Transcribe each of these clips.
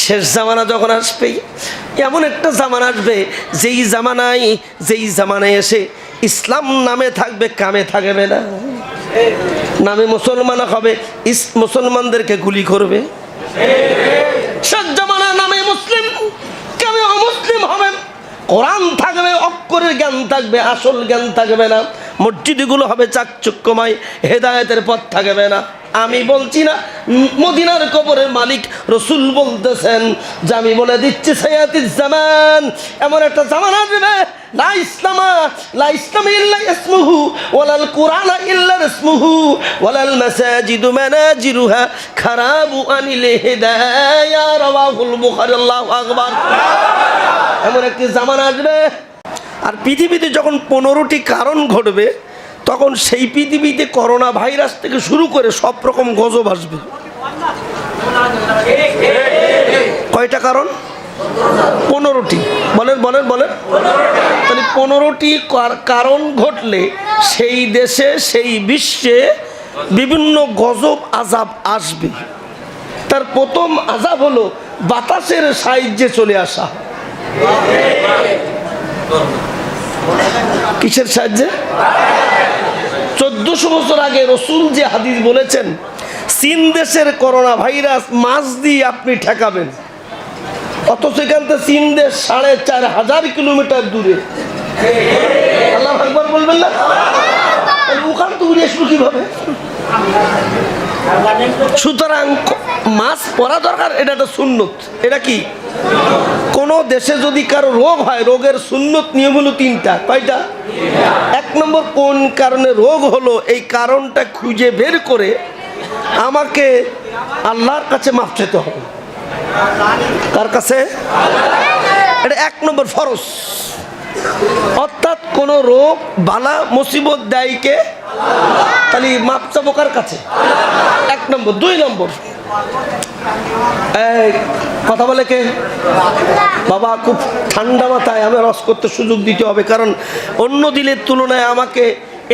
শেষ জামানা যখন আসবে, এমন একটা জামানা আসবে যেই জামানায় এসে ইসলাম নামে থাকবে, কামে থাকবে না। নামে মুসলমান হবে, মুসলমানদেরকে গুলি করবে। শেষ জামানা নামে মুসলিম, কামে অমুসলিম হবে। কোরআন থাকবে, অক্ষরের জ্ঞান থাকবে, আসল জ্ঞান থাকবে না। মসজিদগুলো হবে চাকচক্যময়, হেদায়েতের পথ থাকবে না। আমি বলছি না, মদিনার কবরের মালিক রসুল বলতেছেন যে আমি বলে দিচ্ছি সায়াতিজ জামান, এমন একটা জামানা আসবে লা ইসলামা ইল্লা ইসমুহু ওয়ালাল কুরআন ইল্লা ইসমুহু ওয়ালাল মাসাজিদু মানাজিরুহা খারাবু আনিল হিদায়া রাওয়াহুল বুখারী। আল্লাহু আকবার। এমন একটি জামানা আসবে, আর পৃথিবীতে যখন 15টি কারণ ঘটবে, তখন সেই পৃথিবীতে করোনা ভাইরাস থেকে শুরু করে সব রকম গজব আসবে। কয়টা কারণ? 15টি। বলেন বলেন বলেন। তাহলে 15টি কারণ ঘটলে সেই দেশে, সেই বিশ্বে বিভিন্ন গজব আযাব আসবে। তার প্রথম আযাব হলো বাতাসের সাহায্যে চলে আসা। কিসের সাহায্যে? 1400 বছর আগে রসুল যে হাদিস বলেছেন, চীন দেশের করোনা ভাইরাস মাছ দিয়ে আপনি ঠেকাবেন, অথচ এখান থেকে চীন দেশ 4500 কিলোমিটার দূরে। আল্লাহু আকবার বলবেন না? ওখান তো উড়ে আসলো কিভাবে? সুতরাং মাছ পরা দরকার, এটা একটা সুন্নত। এটা কি? কোন দেশে যদি কারো রোগ হয়, রোগের সুন্নত নিয়ম হলো 3টা। কয়টা? 1 নম্বর, কোন কারণে রোগ হলো এই কারণটা খুঁজে বের করে আমাকে আল্লাহর কাছে মাফ চাইতে হবে। কার কাছে? এটা 1 নম্বর ফরজ। অর্থাৎ কোন রোগ বালা মুসিবত দেয় কে? তাহলে মাফ চাবো কার কাছে? 1 নম্বর। 2 নম্বর, এই কথা বলে কে? বাবা খুব ঠান্ডা মাথায় আমি রস করতে সুযোগ দিতে হবে, কারণ অন্য দিনের তুলনায় আমাকে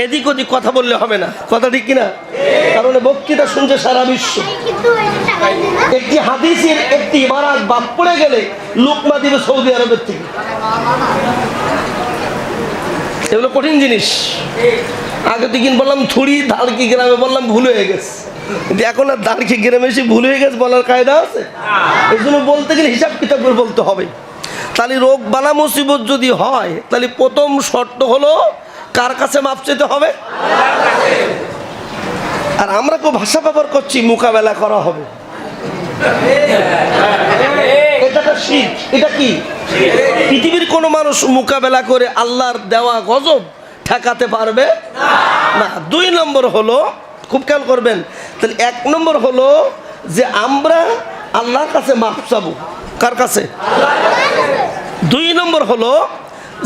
এদিক ওদিক কথা বললে হবে না। কথা ঠিক কিনা? কারণ বক্তৃতা শুনছে সারা বিশ্ব। একটি হাদিসের একটি ইবারত বাদ পড়ে গেলে লোকমা দিবে সৌদি আরবের থেকে। এগুলো কঠিন জিনিস। আগে তো কিন বললাম থুড়ি, ধারকি গ্রামে বললাম ভুল হয়ে গেছে। কিন্তু এখন আর ধারকি গ্রামে এসে ভুল হয়ে গেছে বলার কায়দা আছে? এই জন্য বলতে গেলে হিসাব কিতাব করে বলতে হবে। তাহলে রোগ বালা মুসিবত যদি হয়, তাহলে প্রথম শর্ত হলো কার কাছে মাপ চাইতে হবে? আর আমরা তো ভাষা ব্যবহার করছি মোকাবেলা করা হবে। এটা শিরক। এটা কি? পৃথিবীর কোন মানুষ মোকাবেলা করে আল্লাহর দেওয়া গজব ঠেকাতে পারবে না। 2 নম্বর হলো, খুব খেয়াল করবেন, তাহলে 1 নম্বর হলো যে আমরা আল্লাহর কাছে মাফ চাবো। কার কাছে? 2 নম্বর হলো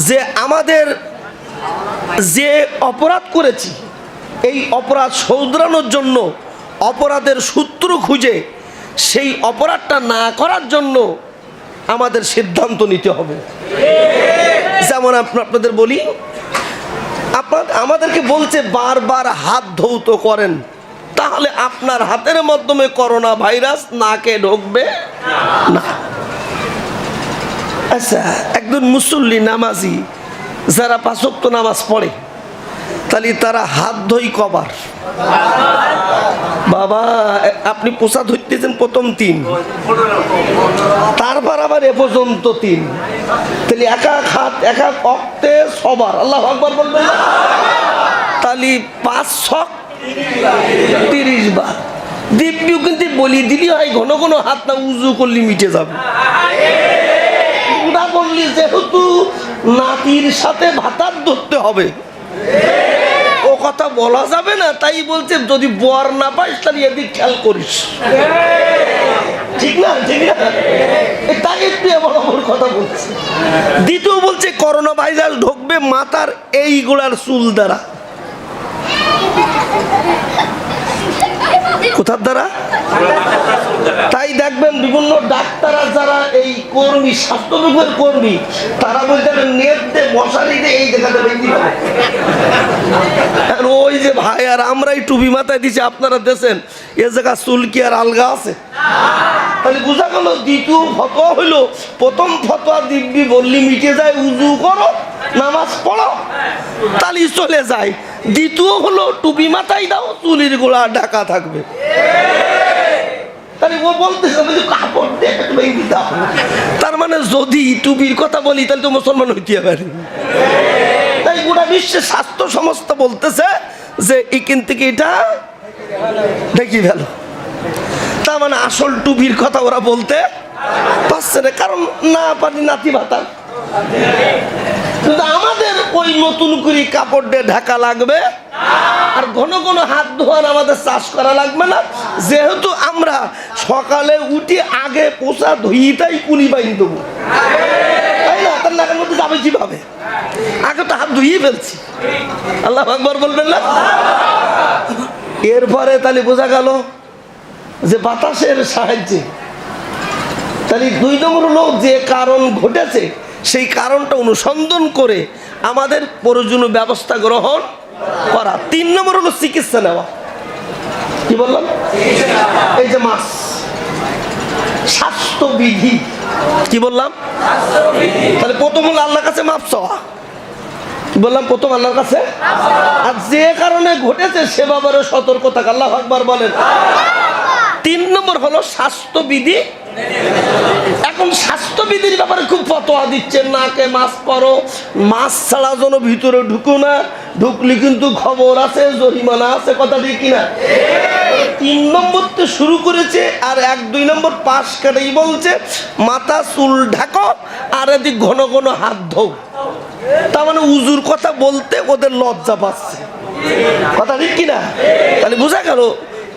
যে আমাদের যে অপরাধ করেছি, এই অপরাধ শোধরানোর জন্য অপরাধের সূত্র খুঁজে সেই অপরাধটা না করার জন্য আমাদের সিদ্ধান্ত নিতে হবে। যেমন আপনাদের বলি, আমাদেরকে বলছে বারবার হাত ধৌত করেন, তাহলে আপনার হাতের মাধ্যমে করোনা ভাইরাস নাকে ঢুকবে না। আচ্ছা, একজন মুসল্লি নামাজি যারা 5 ওয়াক্ত নামাজ পড়ে, তাহলে তারা হাত ধোই কবার? বাবা আপনি পোষা ধরতেছেন প্রথম 3, তারপর আবার এ পর্যন্ত 3, তাহলে এক হাত এক অক্টে সবার। আল্লাহু আকবার বলবেন না? তাহলে 5 ছক 30 বার। দিব্যু কিন্তু বলি দিলি হয়, ঘন ঘন হাত না উজু করলে মিটে যাবে। না বললি যেহেতু নাতির সাথে ভাতার ধরতে হবে, ও কথা বলা যাবে না, তাই বলছে যদি বর না পাইস তাহলে এদিক খেয়াল করিস। ঠিক না? ঠিক না? তাই একটু এমন কথা বলছে। দ্বিতীয় বলছে করোনা ভাইরাস ঢুকবে মাথার এইগুলার চুল দ্বারা। কোথার দ্বারা? তাই দেখবেন বিভিন্ন ডাক্তাররা যারা এই কর্মী, স্বাস্থ্য বিভাগের কর্মী, তারা বলতে নেট দিয়ে মশারি দিয়ে এই জায়গাটা বেঁধে হবে। ওই যে ভাই আর আমরাই টুপি মাথায় দিচ্ছি, আপনারা দেখছেন এ জায়গা চুল কি আর আলগা আছে? তাহলে বোঝা গেল দ্বিতীয় ফতোয়া হইলো, প্রথম ফতোয়া দিব্যি বললি মিটে যায়, উজু করো নামাজ পড়ো তাহলে চলে যায়। দ্বিতীয় হলো টুপি মাথায় দাও, চুলির গোড়া ঢাকা থাকবে। তাহলে ও বলতেছে কাপড় দিয়ে দাও, তার মানে যদি টুপির কথা বলি তাহলে তো মুসলমান হইতে পারি। তাই গোটা বিশ্বের স্বাস্থ্য সংস্থা বলতেছে যে এখান থেকে এটা দেখি ভালো। তার মানে আসল টুপির কথা ওরা বলতে পারছে না, কারণ না পারি নাতি ভাতা। কিন্তু আমাদের ওই নতুন করে কাপড় দিয়ে ঢাকা লাগবে, আর ঘন ঘন হাত ধোয়ার আমাদের চাষ করা লাগবে না, যেহেতু আমরা সকালে উঠে আগে পোষা ধুইটাই কুলি বাইন দেবো, তাই না? তার নাকের মধ্যে যাবে কিভাবে? আগে তো হাত ধুইয়ে ফেলছি। আল্লাহু আকবার বলবেন না? এরপরে তাহলে বোঝা গেল যে বাতাসের সাহায্যে। তাহলে 2 নম্বর হলো যে কারণ ঘটেছে সেই কারণটা অনুসন্ধান করে আমাদের প্রয়োজনীয় ব্যবস্থা গ্রহণ করা। 3 নম্বর হলো চিকিৎসা নেওয়া। কি বললাম? এই যে মাস স্বাস্থ্যবিধি, কি বললাম? তাহলে প্রথম হলো আল্লাহর কাছে মাপ চাওয়া। বললাম প্রথম আল্লাহর কাছে, আর যে কারণে ঘটেছে সে ব্যাপারে সতর্ক থাকা। আল্লাহু আকবার বলেন। 3 নম্বর হলো স্বাস্থ্যবিধি। এখন স্বাস্থ্যবিধির ব্যাপারে খুব ফতোয়া দিচ্ছেন, নাকে মাস্ক পরো, মাস্ক ছাড়া যেন ভিতরে ঢুকো না, ঢুকলে কিন্তু খবর আছে, জরিমানা আছে, কথা ঠিক কিনা? 3 নম্বর তো শুরু করেছে, আর 1-2 নম্বর পাশ কাটাই বলছে মাথা চুল ঢাকো আর এদিক ঘন ঘন হাত ধো। তার মানে উজুর কথা বলতে ওদের লজ্জা পাচ্ছে, কথা ঠিক কিনা? তাহলে বোঝা গেল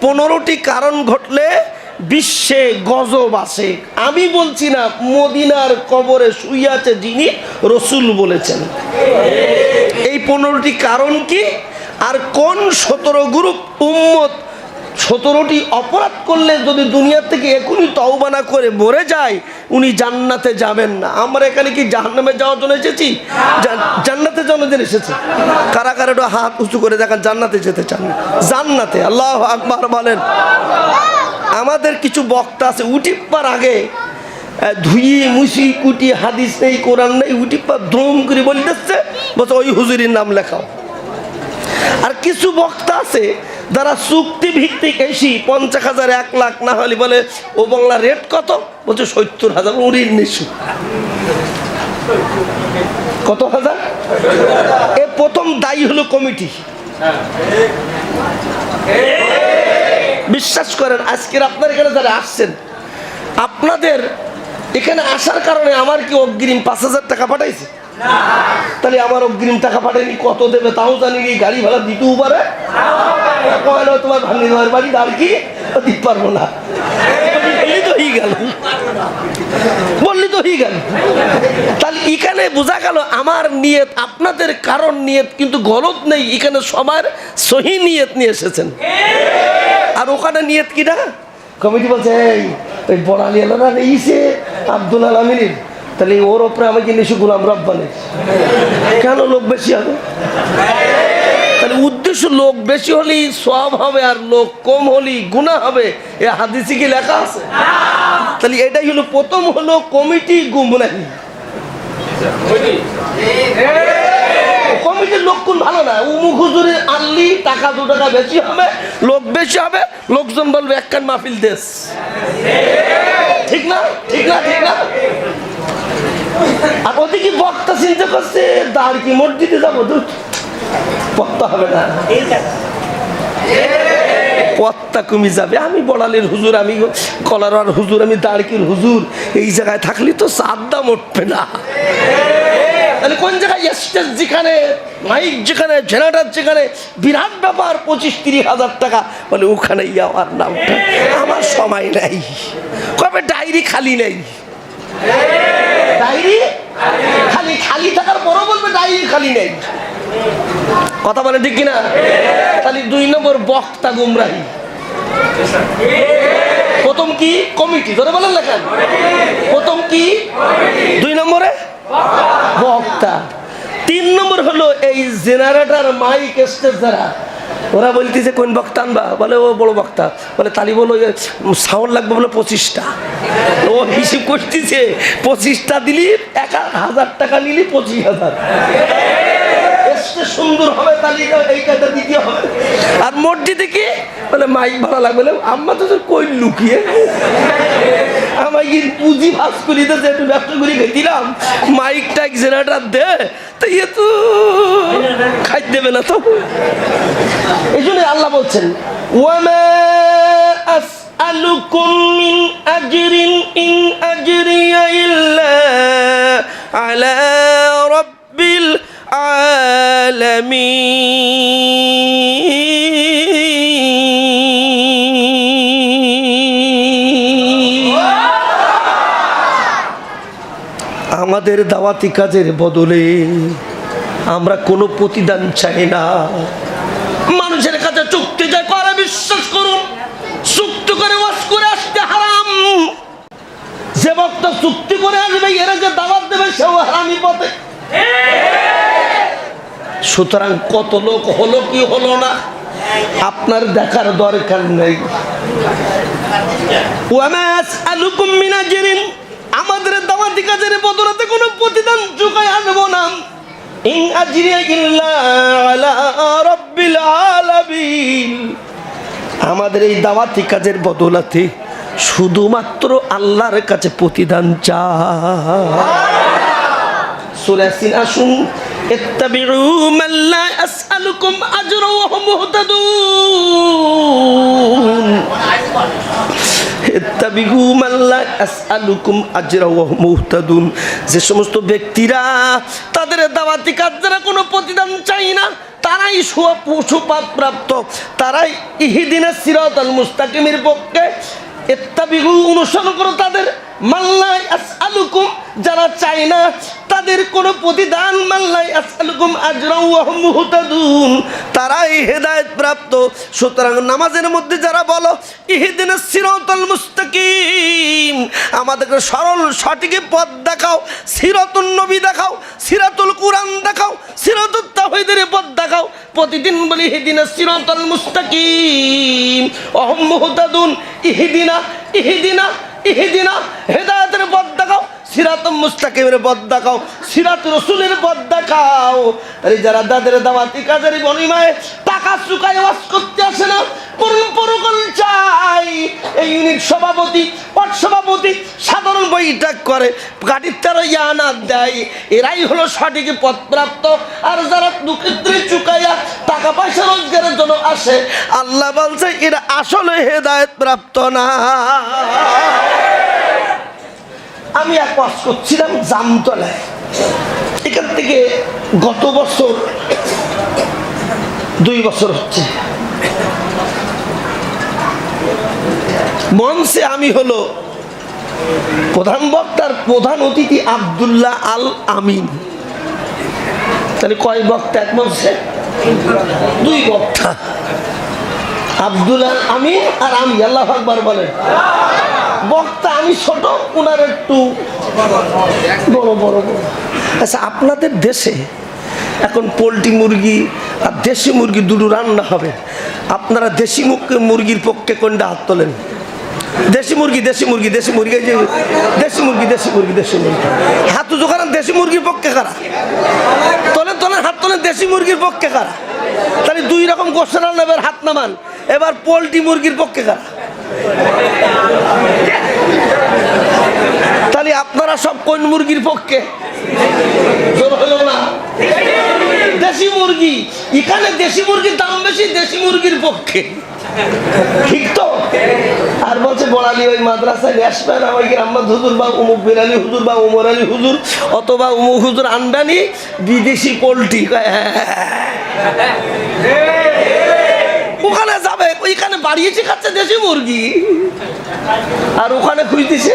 15টি কারণ ঘটলে বিশ্বে গজব আসে। আমি বলছি না, মদিনার কবরে শুয়ে আছে যিনি, রসুল বলেছেন। এই 15টি কারণ কি, আর কোন 17 গ্রুপ উম্মত 17টি অপরাধ করলে যদি দুনিয়া থেকে এখনই তওবা না করে মরে যায় উনি জান্নাতে যাবেন না। আমরা এখানে কি জাহান্নামে যাওয়ার জন্য এসেছি? জান্নাতে যাওয়ার জন্য এসেছি। কারা কারা একটু হাত উঁচু করে দেখান জান্নাতে যেতে চান? জান্নাতে। আল্লাহু আকবার বলেন। আমাদের কিছু বক্তা আছে উঠিবার আগে ধুইয়ে মুছি কুটি হাদিস নেই, কোরআন নেই, উঠিবার দ্রুম করে বলতেছে বলছে ওই হুজুরির নাম লেখাও। আর কিছু বক্তা আছে যারা চুক্তি ভিত্তিক এসি 50,000 1 লাখ না হলে বলে ও বাংলা রেট কত, বলছে 70,000। উড়ির নিশু কত হাজার? এ প্রথম দায়ী হলো কমিটি। বিশ্বাস করেন আজকের আপনার এখানে যারা আসছেন, আপনাদের এখানে আসার কারণে আমার কি অগ্রিম 5,000 টাকা পাঠাইছে? তাহলে আমার অগ্রিম টাকা পাঠায়নি, কত দেবে তাও জানি, গাড়ি ভাড়া দিতেও পারে, তোমার ভাঙি দেওয়ার বাড়ি আর কি দিতে পারবো না, বললি তো হয়ে গেল। তাহলে এখানে বোঝা গেল আমার নিয়ত আপনাদের কারণ নিয়ত কিন্তু গলত নেই, এখানে সবার সহি নিয়ত নিয়ে এসেছেন। আর ওখানে নিয়ত কি না, কমিটি বলছে ওই বড়ালি আল্লাহ ইসে আব্দুল আলমিনের, তাহলে ওর ওপরে আমাকে নিশু গোলাম রব্বানি, কেন লোক বেশি হবে? তাহলে উদ্দেশ্য লোক বেশি হলেই সওয়াব হবে, আর লোক কম হলেই গুনাহ হবে। এ হাদিসে কি লেখা আছে? তাহলে এটাই হলো প্রথম হলো কমিটি গুমরাহি। কমিটির লক্ষণ ভালো না, উমুক হুজুরের আনলি টাকা 2 টাকা বেশি হবে, লোক বেশি হবে, লোকজন বলবে একখান মাহফিল দেশ, ঠিক না? ঠিক না? ঠিক না? আর ওদিকে বক্তা চিন্তা করছে দাঁড় কি মসজিদে যাবো, বক্তা হবে না, পথটা কমে যাবে। আমি বড়ালের হুজুর, আমি কলার হুজুর, আমি দাঁড়কির হুজুর, এই জায়গায় থাকলে তো চার দাম উঠবে না। তাহলে কোন জায়গায় স্টেজ যেখানে, মাইক যেখানে, জেনারেটর যেখানে, বিরাট ব্যাপার 25-30 হাজার টাকা, বলে ওখানে আমার নামটা, আমার সময় নাই, কবে ডায়েরি খালি নেই, ডায়েরি খালি, খালি থাকার পরও বলবে ডায়েরি খালি নেই, কথা বলে ঠিক কিনা? তাহলে 2 নম্বর বক্তা গুমরাহি। প্রথম কি? কমিটি। ধরে বলেন লেখেন, প্রথম কি? 2 নম্বরে বক্তা। 3 নম্বর হলো এই জেনারেটর, মাইক, স্টেজ যারা, ওরা বলতেছে কোন বক্তা আনবা? বলে ও বড় বক্তা। বলে তালি বলো, সাউন্ড লাগবে বলে 25টা। ও হিসেব করতেছে 25টা দিলি 1000 টাকা নিলি 25,000। সুন্দর হবে তালিকা, এই কাজটা দিতে হবে। আর মসজিদে কি বলে মাইক ভাড়া লাগবে। আম্মা তো কই লুকিয়ে আমায় কি পুঁজি ভাস করি দিতে, একটু ব্যবসা করি দিলাম, মাইকটা জেনারেটর দে, তো ইয়ে তো খাই দেবে না। তো এই জন্য আল্লাহ বলছেন ওয়ামা আসআলুকুম মিন আজরিন ইন আজরিয়া ইল্লা আলা রাব্বিল আলামিন। আমাদের দাওয়াতি কাজের বদলে আমরা কোনো প্রতিদান চাই না। মানুষের কাছে চুক্তি যায় করে, বিশ্বাস করুন, চুক্তি করে ওয়াজ করে আসতে হারাম। যে বক্তা চুক্তি করে আসবে, এরা যে দাওয়াত দেবে সেও হারামি পথে। সুতরাং কত লোক হলো কি হলো না আপনার দেখার দরকার নেই। ওয়ামা আসআলুকুম মিন আজরিন, আমাদের দাওয়াতি কাজের বদলাতে কোনো প্রতিদান চুকাই আনবো না। ইন আজরিয়া ইল্লা আলা রাব্বিল আলামিন, আমাদের এই দাওয়াতি কাজের বদলাতে শুধুমাত্র আল্লাহর কাছে প্রতিদান চাই। সূরা ইয়াসিন আসুন, ইত্তাবিউ মান লা আসআলুকুম আজরা ওয়া হুম মুহতাদুন। ইত্তাবিউ মান লা আসআলুকুম আজরা ওয়া হুম মুহতাদুন, যে সমস্ত ব্যক্তিরা তাদের দাওয়াতি কাজ যারা কোনো প্রতিদান চাই না, তারাই সুপাপ্রাপ্ত, তারাই ইহদিনাস সিরাতাল মুস্তাকিমের পক্ষে। ইত্তাবিউ, অনুসরণ করো তাদের। মাল্লাই আসআলুকুম, যারা চায় না তাদের কোনো প্রতিদান, মাল্লাই আসআলুকুম আজরা ওয়া হুম মুহতাদুন, তারাই হেদায়েত প্রাপ্ত। সুতরাং নামাজের মধ্যে যারা বলো ইহদিনাস সিরাতাল মুস্তাকিম, আমাদেরকে সরল সঠিক পথ দেখাও, সিরাতুন নবী দেখাও, সিরাতুল কুরআন দেখাও, সিরাতুত তাওহীদের পথ দেখাও, প্রতিদিন বলি ইহদিনাস সিরাতাল মুস্তাকিম ওয়া হুম মুহতাদুন। ইহদিনা ইহদিনা ইহদিনা, হেদায়েতের পথ দেখাও, সিরাতুল মুস্তাকিমের পথ দেখাও, সিরাতুর রাসূলের পথ দেখাও। আরে যারা তাদের দাওয়াতি কাজের বিনিময়ে টাকা চুকায় ওয়াজ করতে আসে না, পরকল চাই, এই ইউনিট সভাপতি, পট সভাপতি সাধারণ বৈঠক করে, গাড়ির তারা ইয়ানা দেয়, এরাই হলো সঠিক পথপ্রাপ্ত। আর যারা দুঃখিত্রে চুকাইয়া টাকা পয়সা রোজগারের জন্য আসে, আল্লাহ বলছে এরা আসলে হেদায়েত প্রাপ্ত না। আমি এক ওয়াজ করছিলাম জামতলায়, এখান থেকে গত বছর 2 বছর হচ্ছে, মঞ্চে আমি হলো প্রধান বক্তার প্রধান অতিথি আব্দুল্লাহ আল আমিন। তাহলে কয় বক্তা এক মঞ্চে? 2 বক্তা, আব্দুল্লাহ আল আমিন আর আমি। আল্লাহু আকবার বলেন। বক্তা আমি ছোট, ওনার একটু বড় বড়। আচ্ছা, আপনাদের দেশে এখন পোলট্রি মুরগি আর দেশি মুরগি দুটো রান্না হবে, আপনারা দেশি মুরগির পক্ষে কোনটা হাত তোলেন? দেশি মুরগি, দেশি মুরগি, দেশি মুরগি, যে দেশি মুরগি, দেশি মুরগি, দেশি মুরগি, হাত উঁচু করেন। দেশি মুরগির পক্ষে কারা? তোলেন তোলেন, হাত তোলেন। দেশি মুরগির পক্ষে কারা? তাহলে 2 রকম কোশ্চেন নেবেন, হাত নামান। এবার পোলট্রি মুরগির পক্ষে কারা? তাহলে আপনারা সব কোন মুরগির পক্ষে? দেশি মুরগি। এখানে দেশি মুরগির দাম বেশি, দেশি মুরগির পক্ষে, ঠিক তো? আর বলছে বড়ালি ওই মাদ্রাসায় আসবে না, ওই গ্রাম্য হুজুর বা উমুক বিরালি হুজুর বা উমর আলী হুজুর অথবা উমুক হুজুর আনবানি বিদেশি পোলট্রি। ওখানে যাবে, ওইখানে বাড়িয়েছে খাচ্ছে দেশি মুরগি, আর ওখানে খুঁজতেছে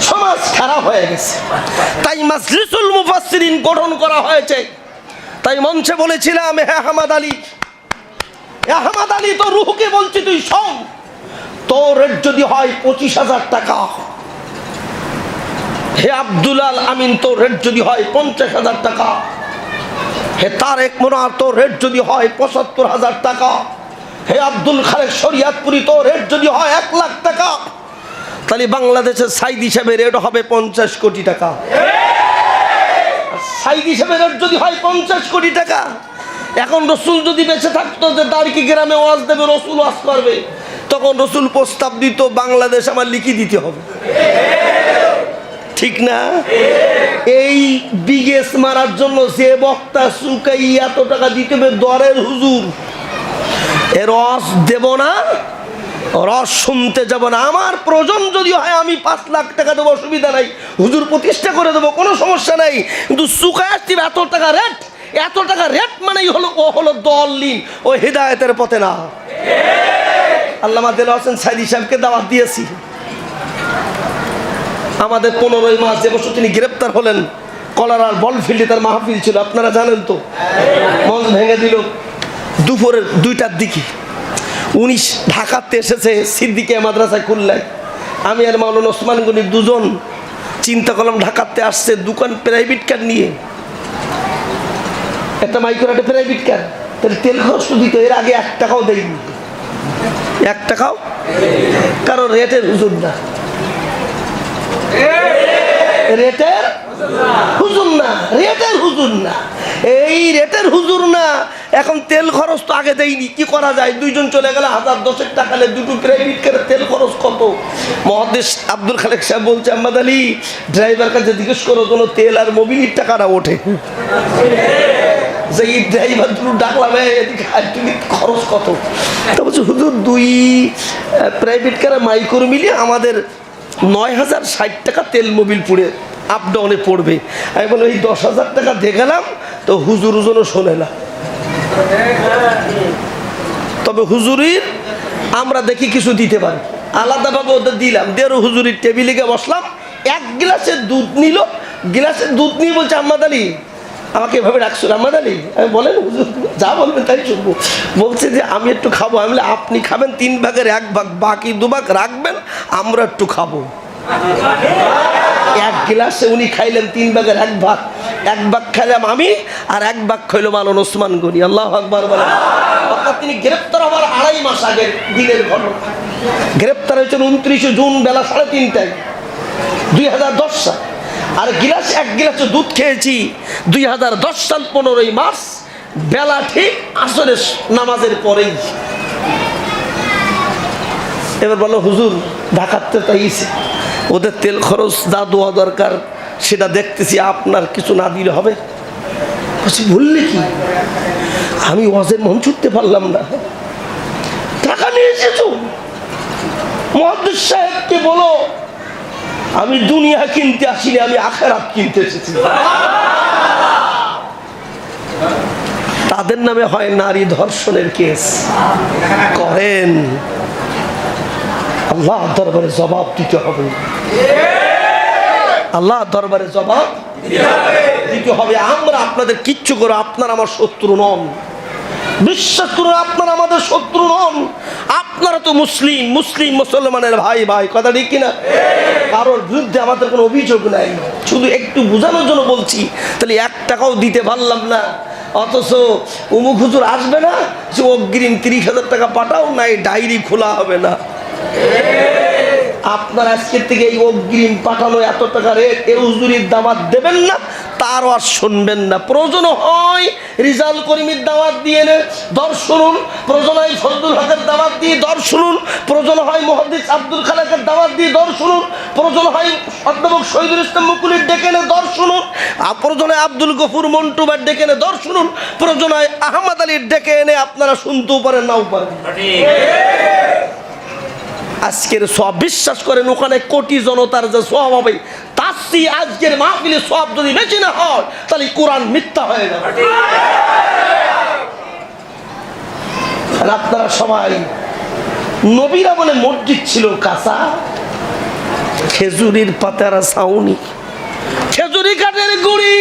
সমাজ খারাপ হয়ে গেছে। তাই মাজলিসুল মুফাসসিরিন গঠন করা হয়েছে। তাই মঞ্চে বলেছিলাম, হে আহমদ আলী আহমদ আলী তো রুহুকে বলছি তুই শোন, তোর রেট যদি হয় 25,000 টাকা, হে আব্দুল আল আমিন তোর রেট যদি হয় 50,000 টাকা, হে তারেক মোনার তোর রেট যদি হয় 75,000 টাকা, হে আব্দুল খালেক শরিয়াতপুরি তোর রেট যদি হয় 1 লাখ টাকা, তাহলে বাংলাদেশের সাইদ হিসাবে রেট হবে 50 কোটি টাকা। সাইদ হিসাবে রেট যদি হয় 50 কোটি টাকা, এখন রসুল যদি বেঁচে থাকতো যে দাঁড়িয়ে গ্রামে ওয়াজ দেবে, রসুল ওয়াজ করবে, তখন রসুল প্রস্তাব দিত বাংলাদেশ আমার লিখে দিতে হবে, ঠিক না? এই বিগেস মারার জন্য যে বক্তা চুকাই এত টাকা দিতে হবে, দরের হুজুর এ রস দেব না, রস শুনতে যাব না। আমার প্রয়োজন যদি হয় আমি 5 লাখ টাকা দেবো, অসুবিধা নাই, হুজুর প্রতিষ্ঠা করে দেবো, কোনো সমস্যা নাই। কিন্তু চুকায় আসছি এত টাকা রেট, এত টাকা রেট মানেই হলো ও হলো দলিল, ও হিদায়তের পথে না। আল্লামা দেলোয়ার হোসেন সাইদি সাহেবকে দাওয়াত দিয়েছি, আমাদের 15ই মার্চ যে বছর তিনি গ্রেপ্তার হলেন, কলারার বলফিল্ডে তার মাহফিল ছিল, আপনারা জানেন তো। মঞ্চ ভেঙে দিল দুপুরের 2টার দিকে। 19 ঢাকাতে এসেছে সিদ্দিকিয়া মাদ্রাসায় খুলনায়, আমি আর মাওলানা ওসমান গনি দুজন চিন্তা করলাম ঢাকাতে আসছে, দোকান প্রাইভেট কার নিয়ে, একটা মাইক্রো একটা প্রাইভেট কার, তাহলে তেল খরচ দিত, এর আগে 1 টাকাও দেয়নি, 1 টাকাও, কারণ রেটের হুজুর না, রেটের হুজুর না, রেটের হুজুর না, এই রেটের হুজুর না। এখন তেল খরচ তো আগে দেয়নি, কি করা যায়? 2 জন চলে গেলে 1010 টাকা, 2টো প্রাইভেট কারের তেল খরচ কত? মহাদেশ আব্দুল খালেক সাহেব বলছে, আহমদ আলী ড্রাইভার কাছে জিজ্ঞেস করো কোনো তেল আর মোবিলির টাকাটা ওঠে, যে এই ড্রাইভার দুটো ডাকলাম এদিকে খরচ কত? তা বলছে হুজুর 2 প্রাইভেট কারে মাইক্রো মিলিয়ে আমাদের 9,060 টাকা তেল মোবিল পুড়ে আপ ডাউনে পড়বে। আমি বললাম এই 10,000 টাকা দিয়ে গেলাম তো হুজুর ওজনও শোনে না, তবে হুজুরির আমরা দেখি কিছু দিতে পারি, আলাদাভাবে ওদের দিলাম। দেড় হুজুরির টেবিলে গিয়ে বসলাম, 1 গ্লাসের দুধ নিল, গ্লাসের দুধ নিয়ে বলছে আহমদ আলী আমাকে এভাবে রাখছো আহমদ আলী। আমি বলেন হুজুর যা বলবেন তাই শুনবো। বলছে যে আমি একটু খাবো। আমি বলি আপনি খাবেন 3 ভাগের 1 ভাগ, বাকি 2 ভাগ রাখবেন, আমরা একটু খাবো। 1 গ্লাসে উনি খাইলেন 3 ভাগের 1 ভাগ, 1 ভাগ খাইলাম আমি, আর 1 ভাগ খাইল মাওলানা ওসমান গনি। আল্লাহু আকবার বলেন। অর্থাৎ তিনি গ্রেপ্তার হওয়ার 2.5 মাস আগের দিনের ঘটনা। গ্রেপ্তার হয়েছেন 29 জুন বেলা 3:30টায় 2010 সাল। আর গিলাস 1 গ্লাসে দুধ খেয়েছি 2010 সাল 15ই মার্চ বেলা ঠিক আসরের নামাজের পরেই। এবার বলো হুজুর ঢাকাতে তাইছে, ওদের তেল খরচ যা দেওয়া দরকার সেটা দেখতেছি, আপনার কিছু না দিলে হবে? বলছি বললে কি? আমি ওয়াজের মন ছুটতে পারলাম না, টাকা নিয়ে এসেছো, মুহাদ্দিস সাহেবকে বলো আমি দুনিয়া কিনতে আসিনি, আমি আখিরাত কিনতে এসেছি। তাদের নামে হয় নারী ধর্ষণের কেস করেন, আল্লাহ দরবারে জবাব দিতে হবে, আল্লাহ দরবারে জবাব দিতে হবে। আমরা আপনাদের কিচ্ছু করো, আপনারা আমার শত্রু নন, বিশ্বাস করুন আপনারা আমাদের শত্রু নন। আপনারা তো মুসলিম, মুসলিম মুসলমানের ভাই ভাই, কথা ঠিক কিনা? কারোর বিরুদ্ধে আমাদের কোনো অভিযোগ নাই, শুধু একটু বোঝানোর জন্য বলছি। তাহলে 1 টাকাও দিতে পারলাম না, অথচ অমুক হুজুর আসবে না, যে অগ্রিম 30,000 টাকা পাঠাও, না এই ডায়েরি খোলা হবে না। আপনার আজকের থেকে এই অগ্রিম পাঠানো এত টাকা রেট, এই হুজুরির দাওয়াত দেবেন না, তারও আর শুনবেন না। প্রয়োজন হয় রিজাল করিমের দাওয়াত দিয়ে দর শুনুন, প্রয়োজন হয় ফজলুল হকের দাওয়াত দিয়ে দর শুনুন, প্রয়োজন হয় মুহাদ্দিস আব্দুল খালেকের দাওয়াত দিয়ে দর শুনুন, প্রয়োজন হয় অধ্যাপক শহীদুল ইসলাম মুকুলির ডেকে এনে দর শুনুন, প্রয়োজন হয় আব্দুল গফুর মন্টুবার ডেকে এনে দর শুনুন, প্রয়োজন হয় আহমদ আলীর ডেকে এনে আপনারা শুনতেও পারেন নাও পারেন। আজকের সব বিশ্বাস করেন, ওখানে কোটি জনতার যে সব হবে, তার চেয়ে আজকের মাহফিলে সব যদি বেশি না হয় তাহলে কোরআন মিথ্যা হয়ে যাবে। আপনারা সবাই নবীরা বলে মসজিদ ছিল কাঁচা, খেজুরির পাতার ছাউনি, খেজুরি কাঠের গুড়ি,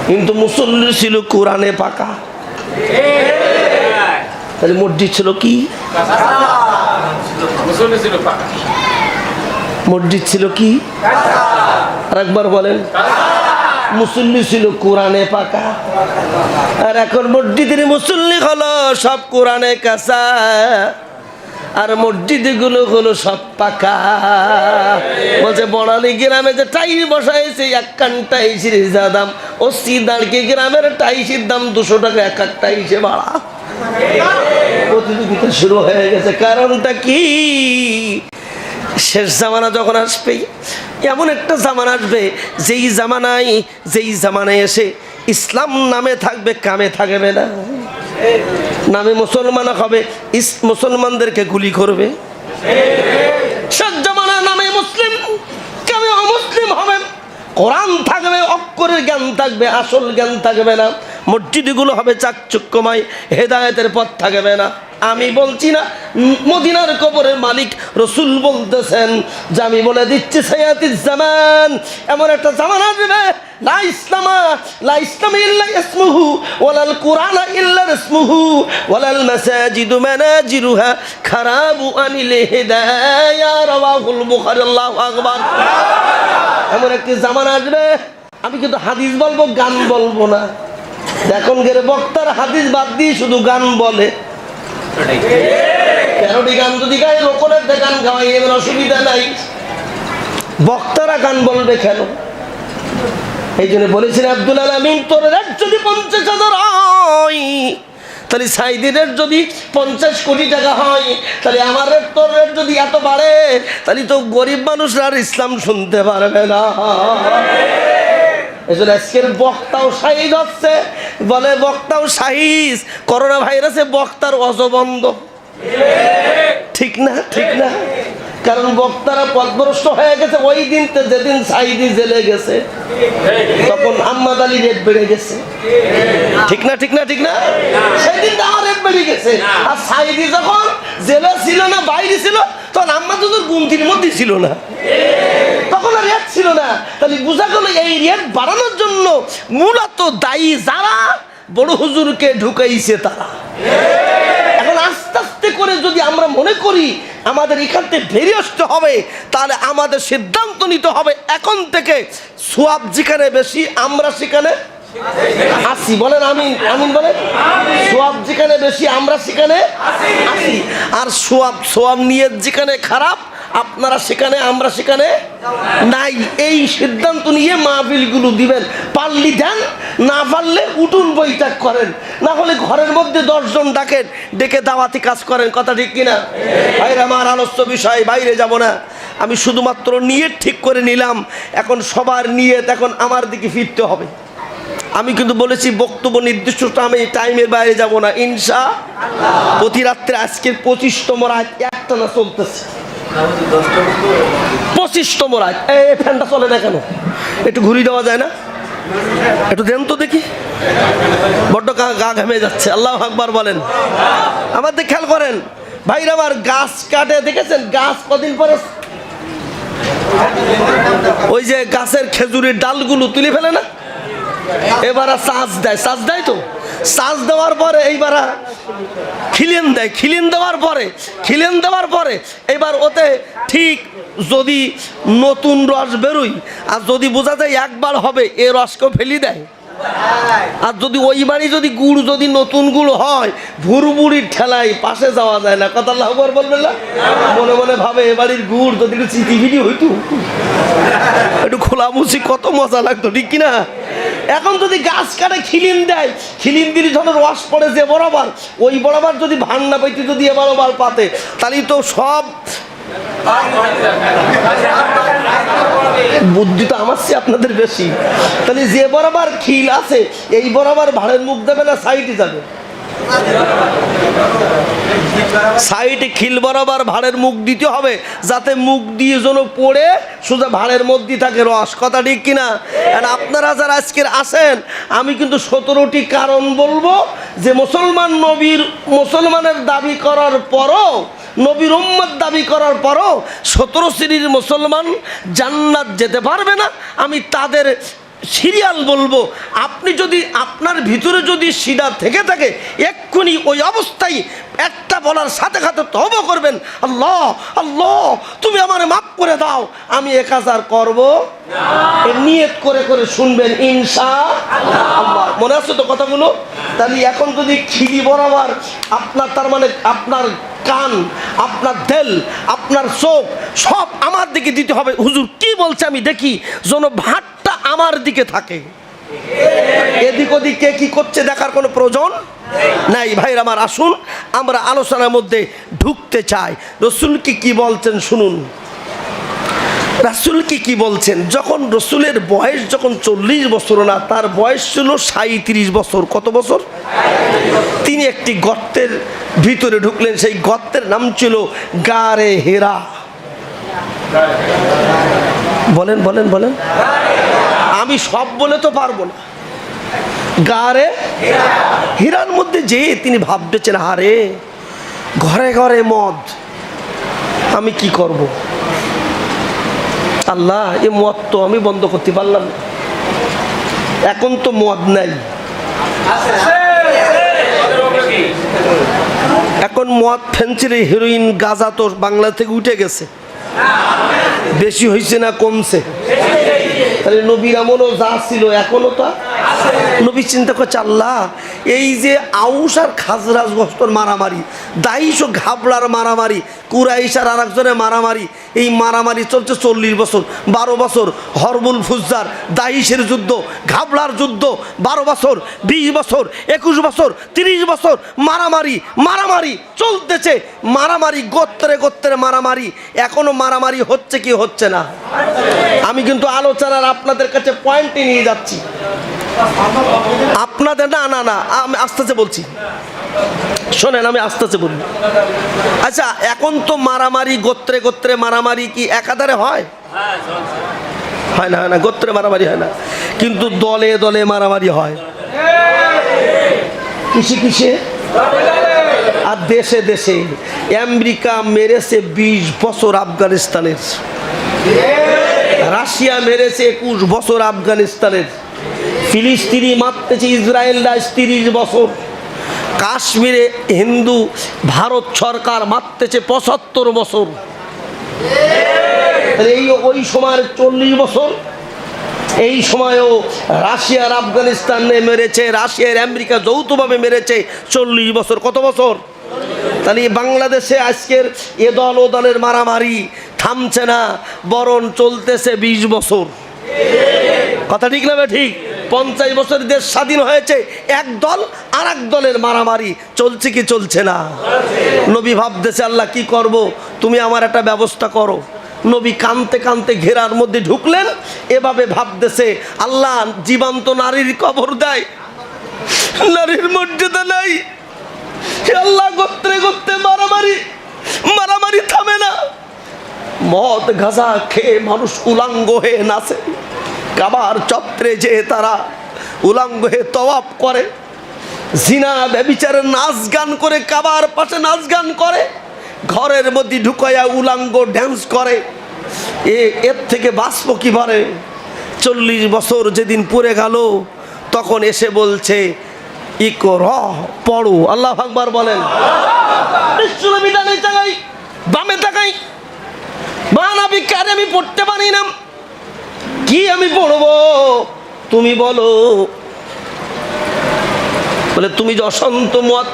কিন্তু মুসল্লি ছিল কোরআনে পাকা। তাহলে মসজিদ ছিল কি? মসজিদ ছিল কি? আর একবার বলেন। মুসল্লি ছিল কোরআনে পাকা। আর এখন মসজিদের মুসল্লি হলো সব কোরআনে কাঁচা, আর মসজিদ গুলো হলো সব পাকা। বলছে বড়ালি গ্রামে যে টাইস বসাইছে এক কান টাইসের যা দাম, ও সিদারকে গ্রামের টাইসের দাম 200 টাকা এক এক টাইসে ভাড়া। প্রতিযোগিতা শুরু হয়ে গেছে। কারণটা কি? শেষ জামানা যখন আসবে, এমন একটা জামানা আসবে যেই জামানায় এসে ইসলাম নামে থাকবে, কামে থাকবে না। নামে মুসলমান হবে, মুসলমানদেরকে গুলি করবে। শেষ জামানা নামে মুসলিম, কামে অমুসলিম হবে। কোরআন থাকবে, অক্ষরের জ্ঞান থাকবে, আসল জ্ঞান থাকবে না। মসজিদগুলো হবে চাকচক্যময়, হেদায়েতের পথ থাকবে না। আমি বলছি না, মদিনার কবরের মালিক রসুল বলতেছেন যে আমি বলে দিচ্ছি সায়াতিজ জামান, এমন একটা জামান আসবে লা ইসলামা ইল্লা ইসমুহু ওয়ালাল কুরআন ইল্লা ইসমুহু ওয়ালাল মাসাজিদু মানাজিরুহা খারাবু আনিল হিদায়া রাওয়াহুল বুখারী। আল্লাহু আকবার। এমন একটি জামান আসবে, আমি কিন্তু হাদিস বলবো, গান বলবো না। এখন গেলে বক্তার হাদিস বাদ দিয়ে শুধু গান বলে। 13টি গান যদি গায়, লোকের গান গাওয়াই, এবার অসুবিধা নাই। বক্তারা গান বলবে কেন? এই জন্য বলেছিলেন আব্দুল আলামিন, তোর রেট যদি 50,000 হয়, তাহলে সাইদিনের যদি 50 কোটি টাকা হয়, তাহলে আমার রেট তোর রেট যদি এত বাড়ে, তাহলে তো গরিব মানুষরা আর ইসলাম শুনতে পারবে না। এজন্য আজকের বক্তাও শাহিদ হচ্ছে, বলে বক্তাও শাহিদ। করোনা ভাইরাসে বক্তার অজবন্ধ, ঠিক না? ঠিক না? কারণ বক্তারা পথভ্রষ্ট হয়ে গেছে। ওই দিন যেদিন সাইদি জেলে গেছে, তখন আহমদ আলী রেট বেড়ে গেছে, ঠিক না? ঠিক না? ঠিক না? সেদিন তো আমার রেট বেড়ে গেছে। আর সাইদি যখন জেলে ছিল না, বাইরে ছিল, তখন আহমদ হুজুর গুমতির মধ্যে ছিল না, তখন আর রেট ছিল না। তাহলে বোঝা গেল এই রেট বাড়ানোর জন্য মূলত দায়ী যারা, বড় হুজুরকে ঢুকাইছে তারা। এখন আস্তে আস্তে করে যদি আমরা মনে করি আমাদের এখান থেকে বেরিয়ে আসতে হবে, তাহলে আমাদের সিদ্ধান্ত নিতে হবে এখন থেকে সোয়াব যেখানে বেশি আমরা সেখানে আসি। বলেন আমিন। আমিন বলেন। সোয়াব যেখানে বেশি আমরা সেখানে আসি। আর সোয়াব নিয়ে যেখানে খারাপ আপনারা সেখানে, আমরা সেখানে নাই। এই সিদ্ধান্ত নিয়ে মাহফিলগুলো দিবেন। পারলি দেন, না পারলে উঠুন বৈঠক করেন, না হলে ঘরের মধ্যে 10 জন ডাকেন, ডেকে দাওয়াতি কাজ করেন। কথা ঠিক কিনা? ভাইরা আমার আলোচ্য বিষয়, বাইরে যাব না। আমি শুধুমাত্র নিয়ত ঠিক করে নিলাম। এখন সবার নিয়ত এখন আমার দিকে ফিরতে হবে। আমি কিন্তু বলেছি বক্তব্য নির্দিষ্ট টাইমের বাইরে যাব না ইনশাআল্লাহ। প্রতি রাত্রে আজকের 25তম রাত একটানা চলতেছে। 25তম রাত। এই ফ্যানটা চলে না কেন? একটু ঘুরি দেওয়া যায় না? একটু দেন তো দেখি। বড্ড গা ঘেমে যাচ্ছে। আল্লাহু আকবার বলেন। আমাদের খেয়াল করেন ভাইরা আমার, গাছ কাটে দেখেছেন? গাছ কদিন পরে ওই যে গাছের খেজুরের ডালগুলো তুলে ফেলে না, এবার চাষ দেয় তো চাষ দেওয়ার পরে এইবার খিলেন দেয়, খিলেন দেওয়ার পরে এবার ওতে ঠিক যদি নতুন রস বেরোয়, আর যদি বোঝা যায় একবার হবে, এ রসকেও ফেলি দেয়। আর যদি ওই বাড়ি যদি গুড় যদি নতুন গুড় হয়, ভুরভুরির ঠেলায় পাশে যাওয়া যায় না। কথা আল্লাহু আকবার বলবেন না? মনে মনে ভাবে এ বাড়ির গুড় যদি একটু চিটিভিটি হইতো, একটু খোলামুচি, কত মজা লাগতো, ঠিক কিনা? এখন যদি গাছ কাটে খিলিন দেয়, খিলিন দিলে যখন রস পড়ে যে বরাবর, ওই বরাবর যদি ভান্না পাইতে যদি এ বরাবর পাতে, তাহলে তো সব বুদ্ধি তো আমার চেয়ে আপনাদের বেশি। তাহলে যে বরাবর খিল আছে, এই বরাবর ভাড়ের মুখ দেবে না সাইডে যাবে? সাইডে খিল বরাবর ভাড়ের মুখ দিতে হবে, যাতে মুখ দিয়ে যেন পড়ে সোজা ভাড়ের মধ্যে থাকে রস। কথা ঠিক কিনা? আর আপনারা যারা আজকের আসেন, আমি কিন্তু 17টি কারণ বলবো যে মুসলমানের দাবি করার পরও, নবীর উম্মত দাবি করার পরও 17 শ্রেণীর মুসলমান জান্নাত যেতে পারবে না। আমি তাদের সিরিয়াল বলবো, আপনি যদি আপনার ভিতরে যদি সিদা থেকে থাকে এক্ষুনি ওই অবস্থায় একটা বলার সাথে সাথে তওবা করবেন, আল্লাহ আল্লাহ তুমি আমার মাফ করে দাও, আমি এ কাজ আর করবো না। নিয়ত করে করে শুনবেন ইনশাআল্লাহ। মনে আছে তো কথাগুলো? তাহলে এখন যদি খিলি বরাবর আপনার, তার মানে আপনার কান, আপনার দিল, আপনার চোখ সব আমার দিকে দিতে হবে। হুজুর কি বলছে আমি দেখি, যেন ভাতটা আমার দিকে থাকে। এদিক ওদিক কে কি করছে দেখার কোনো প্রয়োজন নাই। ভাইরা আমার, আসুন আমরা আলোচনার মধ্যে ঢুকতে চাই। রসুল কি বলছেন শুনুন। রাসূল কি বলছেন? যখন রসুলের বয়স যখন 40 বছর না, তার বয়স ছিল 37 বছর। কত বছর? তিনি একটি গর্তের ভিতরে ঢুকলেন। সেই গর্তের নাম ছিল গারে হেরা। বলেন বলেন বলেন। আমি সব বলে তো পারবো না। গারে হীরার মধ্যে যে তিনি ভাবতেছেন, হারে ঘরে ঘরে মদ, আমি কি করব? আল্লাহ এ মদ তো আমি বন্ধ করতে পারলাম না, এখন তো মদ নাই, এখন মদ ফেন্সিরে হেরোইন গাঁজা তো বাংলা থেকে উঠে গেছে, বেশি হয়েছে না কমছে? তাহলে নবীর আমলও যা ছিল এখনো তা নবী চিন্তা করছে, আল্লাহ এই যে আউস আর খাজরাজ গোস্তর মারামারি, দাইশ ও ঘাবলার মারামারি, কুরাইশ আর আরেকজনের মারামারি, এই মারামারি চলছে 40 বছর। 12 বছর হরবুল ফুজ্জার, দাইশের যুদ্ধ, ঘাবলার যুদ্ধ, 12 বছর, 20 বছর, 21 বছর, 30 বছর মারামারি মারামারি চলতেছে। মারামারি গোত্রে গোত্রে মারামারি, এখনো মারামারি হচ্ছে কি হচ্ছে না? আমি কিন্তু আলোচনার আপনাদের কাছে পয়েন্টে নিয়ে যাচ্ছি, আপনাদের না না না আমি আস্তে আস্তে বলছি, শোনেন আমি আস্তে আস্তে বলি। আচ্ছা, এখন তো মারামারি গোত্রে গোত্রে মারামারি কি একাধারে হয়? হয় না, হয় না, গোত্রে মারামারি হয় না, কিন্তু দলে দলে মারামারি হয়। কিসে কিসে? আর দেশে দেশে। আমেরিকা মেরেছে 20 বছর আফগানিস্তানের, রাশিয়া মেরেছে 21 বছর আফগানিস্তানের, ফিলিস্তিনি মারতেছে ইসরায়েলরা 30 বছর, কাশ্মীরে হিন্দু ভারত সরকার মারতেছে 75 বছর। এই ওই সময়ের 40 বছর, এই সময়ও রাশিয়ার আফগানিস্তানে মেরেছে, রাশিয়ার আমেরিকা যৌথভাবে মেরেছে 40 বছর। কত বছর? তাহলে বাংলাদেশে আজকের এ দল ও দলের মারামারি থামছে না, বরং চলতেছে 20 বছর। কথা ঠিক না? ঠিক। 50 বছর দেশ স্বাধীন হয়েছে, এক দল আর এক দলের মারামারি চলছে কি চলছে না? নবী ভাবতেছে, আল্লাহ কি করব, তুমি আমার একটা ব্যবস্থা করো। নবী কানতে কানতে ঘেরার মধ্যে ঢুকলেন, এভাবে ভাবতেছে, আল্লাহ জীবন্ত নারীর কবর দেয়, নারীর মর্যাদা নাই, আল্লাহ গোত্রে গোত্রে মারামারি মারামারি থামে না, মদ গাঁজা খেয়ে মানুষ উলাঙ্গ হয়ে নাচে, কাবার চত্বরে যে তারা উলাঙ্গ হয়ে তওয়াফ করে, জিনা ব্যভিচারের নাচ গান করে, কাবার পাশে নাচ গান করে, ঘরের মধ্যে ঢুকাইয়া উলাঙ্গ ড্যান্স করে। এর থেকে বাঁচব কিভাবে? 40 বছর যেদিন পুরে গেল, তখন এসে বলছে ইকরা, পড়ো। আল্লাহ আকবার বলেন। বিশ্বনবী ডানে তাকাই, বামে তাকাই, মা নবী কারে আমি পড়তে পারি না, কি আমি পড়বো তুমি বলো? বলে তুমি যে অসন্ত মদ,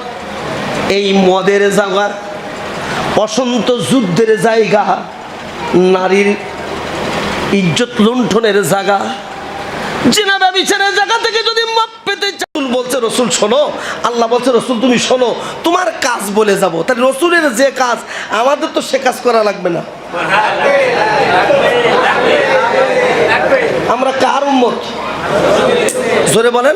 এই মদের জায়গা, অসন্ত যুদ্ধের জায়গা, নারীর ইজ্জত লুণ্ঠনের জায়গা, জিনা ব্যভিচারের জায়গা থেকে যদি মাপ পেতে চাও, বলছে রসুল শোনো, আল্লাহ বলছে রসুল তুমি শোনো, তোমার কাজ বলে যাব। তাহলে রসুলের যে কাজ, আমাদের তো সে কাজ করা লাগবে না। আমরা কার উম্মত? জোরে বলেন।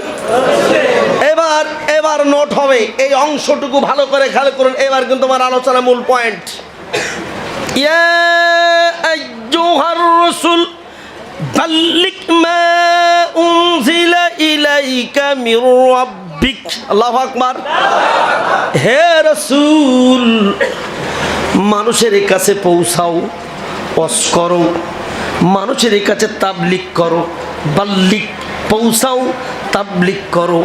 এবার নোট হবে, এই অংশটুকু ভালো করে খেয়াল করুন। এবার কিন্তু আমার আলোচনা মূল পয়েন্ট। ইয়া আইয়ুহার রাসূল বাল্লিগ মা উনজিলা ইলাইকা মির রাব্বিক। আল্লাহু আকবার। হে রাসূল, মানুষের কাছে পৌঁছাও, ওয়াজ করো, মানুষের কাছে তাবলীগ করো। বাল্লিগ পৌঁছাও, তাবলিগ করো,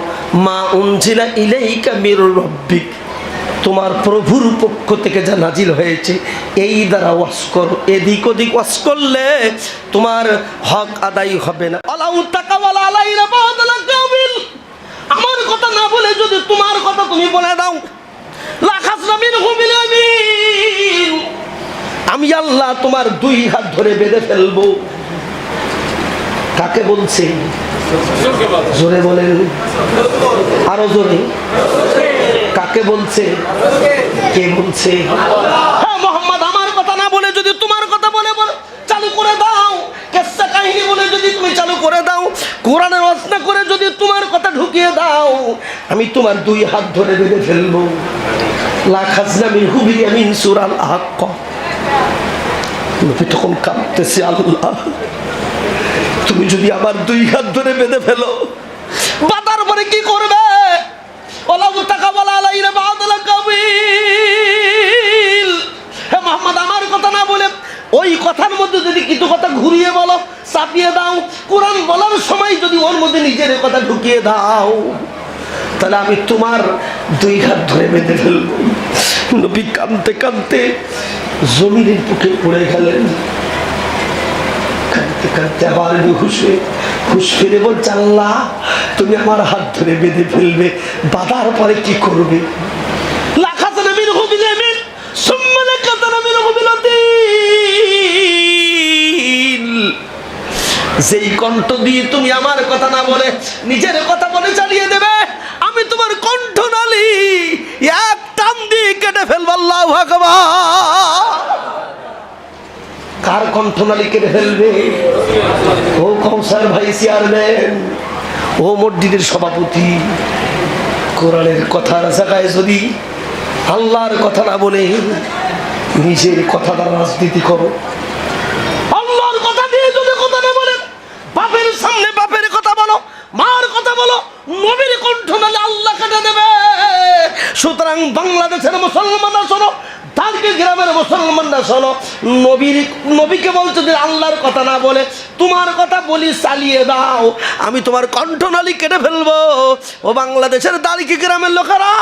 মা উনজিলা ইলাইকা মির রাব্বিক, তোমার প্রভুর পক্ষ থেকে যা নাজিল হয়েছে এই দ্বারা ওয়াজ করো। এদিক ওদিক ওয়াজ করলে তোমার হক আদায় হবে না। আলাউ তাকাওয়ালা আলাইনা বাদাল কাবিল, আমার কথা না বলে যদি তোমার কথা তুমি বলে দাও, লা খাসনা মিনহু বিল ইয়ামিন, আমি আল্লাহ তোমার দুই হাত ধরে বেঁধে ফেলবো। কাকে বলছে? জোরে বলেন, আরো জোরে। কাকে বলছে? কে বলছে? হ্যাঁ মোহাম্মদ, আমার কথা না বলে যদি তোমার কথা বলে বলে চালু করে দাও, কিসসা কাহিনী বলে যদি তুমি চালু করে দাও, কোরআনের রচনা করে যদি তোমার কথা ঢুকিয়ে দাও, আমি তোমার দুই হাত ধরে বেঁধে ফেলবো। লা খাজনা মিনহু বিল ইয়ামিন, সূরা আল হাক্ক। নবী তখন কাঁদতেছে, আল্লাহ তুমি যদি আবার দুই হাত ধরে বেঁধে ফেলো, বাঁধার পরে কি করবে? ওলাউ তাকাওয়ালা আলাইনা বাদাল কাবিল, হে মুহাম্মদ, আমার কথা না বলে ওই কথার মধ্যে যদি কিছু কথা ঘুরিয়ে বলো, চাপিয়ে দাও, কোরআন বলার সময় যদি ওর মধ্যে নিজের কথা ঢুকিয়ে দাও, তাহলে আমি তোমার দুই হাত ধরে বেঁধে ফেলবো। নবী কাঁদতে কাঁদতে জমিনের বুকে পড়ে গেলেন। কাঁদতে কাঁদতে আবার হুশ ফিরে বলছে, আল্লাহ তুমি আমার হাত ধরে বেঁধে ফেলবে, বাঁধার পরে কি করবে? লা খাসনা মিনহু বিল ইয়ামিন, সুম্মা লা খাসনা মিনহু বিল ইয়াতিন, যেই কণ্ঠ দিয়ে তুমি আমার কথা না বলে নিজের কথা বলে চালিয়ে দেবে, আমি তোমার কণ্ঠনালী এক টান দিয়ে কেটে ফেলবো। আল্লাহু আকবার। কার কণ্ঠনালী কেটে ফেলবে? ও কৌসার ভাই চেয়ারম্যান, ও মসজিদের সভাপতি, কোরআনের কথার জায়গায় যদি আল্লাহর কথা না বলে নিজের কথা দ্বারা রাজনীতি করো, আল্লাহর কথা দিয়ে যদি কথা না বলে বাপের সামনে বাপের কথা বলো, মার কথা বলো, নবীর কণ্ঠনালী আল্লাহ কেটে দেবে। সুতরাং বাংলাদেশের মুসলমানরা শোনো, তারকে গ্রামের মুসলমানরা শোনো, নবীকে বলছো যে আল্লাহর কথা না বলে তোমার কথা বলি চালিয়ে দাও, আমি তোমার কণ্ঠনালী কেটে ফেলবো। ও বাংলাদেশের দাঁড়িয়ে গ্রামের লোকেরা,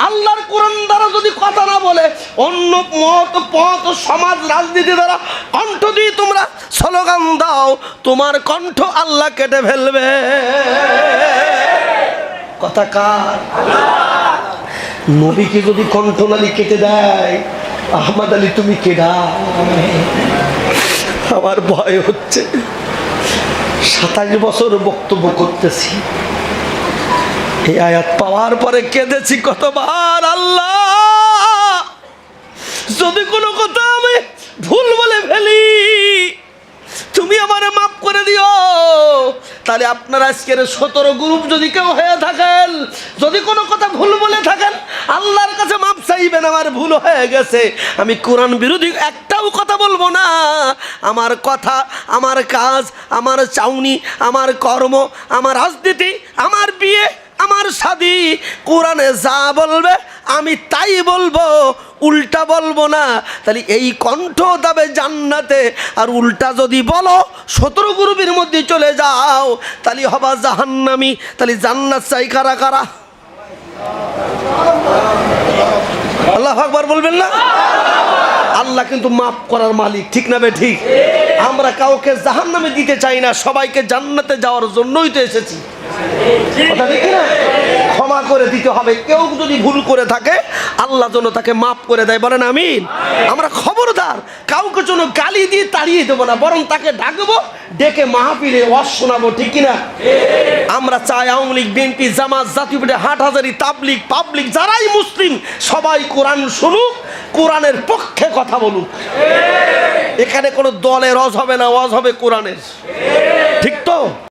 আল্লাহর কোরআন দ্বারা যদি কথা না বলে অন্য মত পথ সমাজ রাজনীতি দ্বারা কণ্ঠ দিয়ে তোমরা স্লোগান দাও, তোমার কণ্ঠ আল্লাহ কেটে ফেলবে। কথা কার? নবীকে যদি কণ্ঠনালী কেটে দেয়, আহমদ আলী তুমি কেডা? আমার ভয় হচ্ছে। 27 বছর বক্তব্য করতেছি, এই আয়াত পাওয়ার পরে কেঁদেছি কতবার। আল্লাহ যদি কোনো কথা আমি ভুল বলে ফেলি, তুমি আমারে মাফ করে দিও। তাহলে আপনারা আজকের 17 গ্রুপ যদি কেউ হয়ে থাকেন, যদি কোনো কথা ভুল বলে থাকেন, আল্লাহর কাছে মাফ চাইবেন, আমার ভুল হয়ে গেছে, আমি কোরআন বিরোধী একটাও কথা বলবো না। আমার কথা, আমার কাজ, আমার চাউনি, আমার কর্ম, আমার রাজনীতি, আমার বিয়ে, আমার শাদী, কোরআনে যা বলবে আমি তাই বলবো, উল্টা বলবো না। তাহলে এই কণ্ঠ দাবে জান্নাতে, আর উল্টা যদি বলো 17 গ্রুপের মধ্যে চলে যাও, তাহলে হবা জাহান্নামী। তাহলে জান্নাত চাই কারা কারা? আল্লাহু আকবার বলবেন না? আল্লাহ কিন্তু মাফ করার মালিক, ঠিক না বে ঠিক? আমরা কাউকে জাহান্নামে দিতে চাই না, সবাইকে জান্নাতে যাওয়ার জন্যই তো এসেছি। কথা ঠিক না? ক্ষমা করে দিতে হবে। কেউ যদি ভুল করে থাকে আল্লাহ যেন তাকে মাফ করে দেয়, বলেন আমিন। আমরা খবরদার কাউকে যেন গালি দিয়ে তাড়িয়ে দেবো না, বরং তাকে ডাকবো, ডেকে মাহফিলে ওয়াজ শোনাবো, ঠিক কিনা? আমরা চাই আওয়ামী লীগ, বিএনপি, জামাত, জাতীয় পার্টি, হাটহাজারী, তাবলিগ, পাবলিক যারাই মুসলিম সবাই কোরআন শুনুক, কোরআনের পক্ষে কথা বলুক। এখানে কোনো দলের ওয়াজ হবে না, ওয়াজ হবে কোরআনের, ঠিক তো?